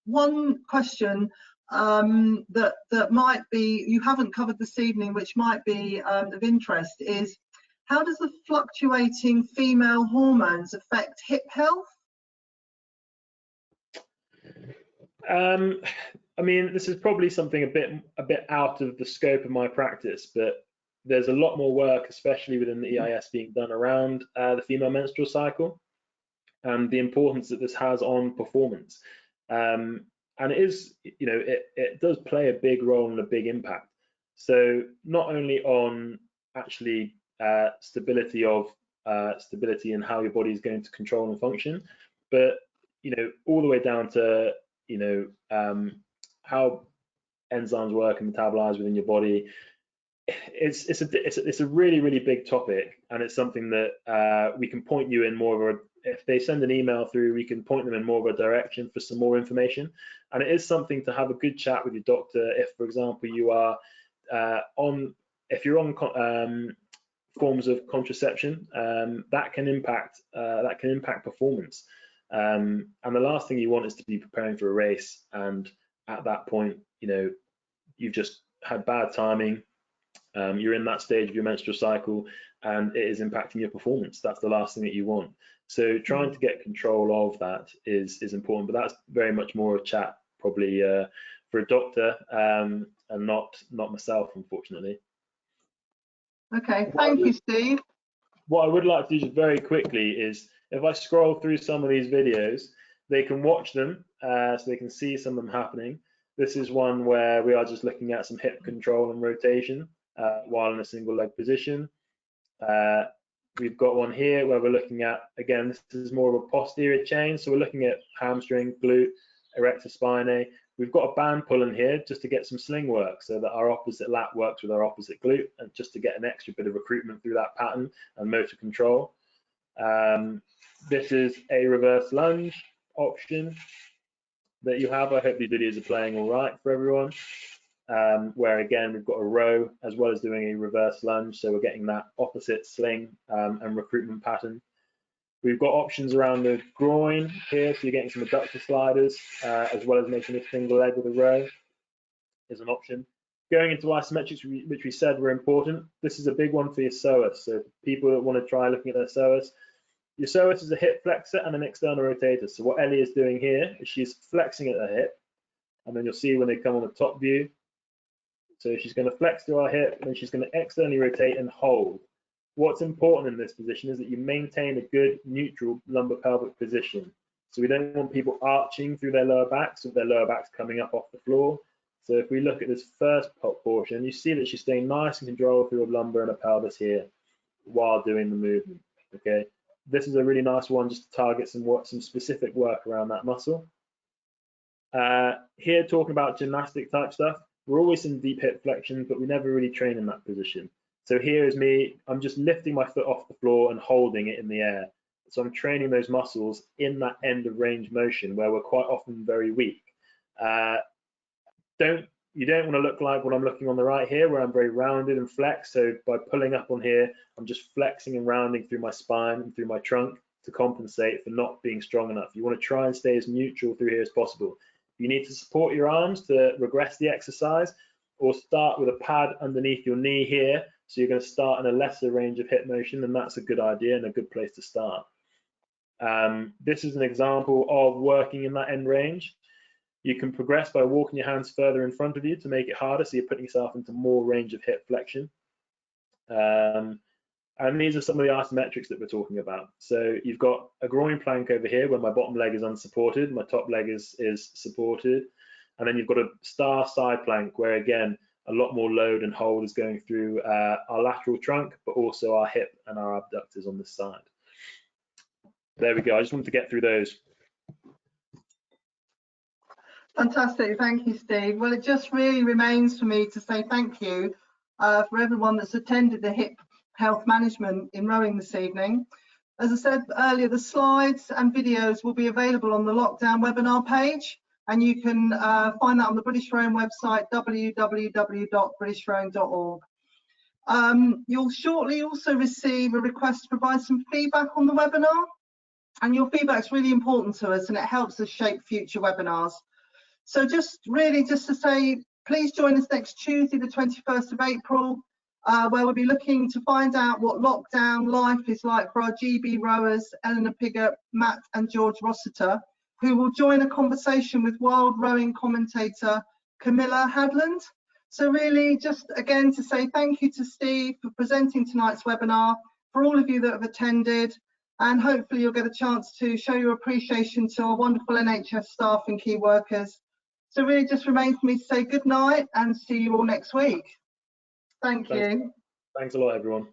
one question that might be you haven't covered this evening, which might be of interest, is how does the fluctuating female hormones affect hip health? I mean, this is probably something a bit out of the scope of my practice, but there's a lot more work, especially within the EIS, being done around the female menstrual cycle and the importance that this has on performance. And it is, it does play a big role and a big impact. So not only on actually stability and how your body is going to control and function, but all the way down to how enzymes work and metabolize within your body. It's a really big topic, and it's something that we can point you in more of a, if they send an email through, we can point them in more of a direction for some more information. And it is something to have a good chat with your doctor if, for example, you are on forms of contraception, that can impact performance. And the last thing you want is to be preparing for a race, and at that point, you've just had bad timing. You're in that stage of your menstrual cycle, and it is impacting your performance. That's the last thing that you want. So trying to get control of that is important, but that's very much more a chat probably for a doctor, and not myself, unfortunately. Okay, thank you, Steve. What I would like to do just very quickly is, if I scroll through some of these videos, they can watch them, so they can see some of them happening. This is one where we are just looking at some hip control and rotation while in a single leg position. We've got one here where we're looking at, again, this is more of a posterior chain, so we're looking at hamstring, glute, erector spinae. We've got a band pull in here just to get some sling work, so that our opposite lat works with our opposite glute, and just to get an extra bit of recruitment through that pattern and motor control. This is a reverse lunge option that you have. I hope these videos are playing all right for everyone. Where again, we've got a row as well as doing a reverse lunge, so we're getting that opposite sling and recruitment pattern. We've got options around the groin here, so you're getting some adductor sliders, as well as making a single leg with a row is an option. Going into isometrics, which we said were important, this is a big one for your psoas. So people that want to try looking at their psoas, your psoas is a hip flexor and an external rotator. So what Ellie is doing here is she's flexing at her hip, and then you'll see when they come on the top view. So she's going to flex through our hip, and she's going to externally rotate and hold. What's important in this position is that you maintain a good neutral lumbar pelvic position. So we don't want people arching through their lower backs with their lower backs coming up off the floor. So if we look at this first portion, you see that she's staying nice and controlled through a lumbar and a pelvis here while doing the movement. Okay, this is a really nice one just to target some specific work around that muscle. Here, talking about gymnastic type stuff, we're always in deep hip flexion, but we never really train in that position. So here is me, I'm just lifting my foot off the floor and holding it in the air. So I'm training those muscles in that end of range motion where we're quite often very weak. You don't want to look like what I'm looking on the right here, where I'm very rounded and flexed. So by pulling up on here, I'm just flexing and rounding through my spine and through my trunk to compensate for not being strong enough. You want to try and stay as neutral through here as possible. You need to support your arms to regress the exercise, or start with a pad underneath your knee here. So you're going to start in a lesser range of hip motion, and that's a good idea and a good place to start. This is an example of working in that end range. You can progress by walking your hands further in front of you to make it harder, so you're putting yourself into more range of hip flexion. And these are some of the isometrics that we're talking about. So you've got a groin plank over here where my bottom leg is unsupported, my top leg is supported. And then you've got a star side plank where, again, a lot more load and hold is going through our lateral trunk, but also our hip and our abductors on this side. There we go. I just wanted to get through those. Fantastic. Thank you, Steve. Well, it just really remains for me to say thank you for everyone that's attended the hip health management in rowing this evening. As I said earlier, the slides and videos will be available on the lockdown webinar page, and you can find that on the British Rowing website, www.britishrowing.org. You'll shortly also receive a request to provide some feedback on the webinar, and your feedback is really important to us and it helps us shape future webinars. So just to say, please join us next Tuesday, the 21st of April, where we'll be looking to find out what lockdown life is like for our GB rowers, Eleanor Piggott, Matt and George Rossiter, who will join a conversation with world rowing commentator Camilla Hadland. So really just again to say thank you to Steve for presenting tonight's webinar, for all of you that have attended, and hopefully you'll get a chance to show your appreciation to our wonderful NHS staff and key workers. So really just remains for me to say good night and see you all next week. Thank you. Thanks a lot, everyone.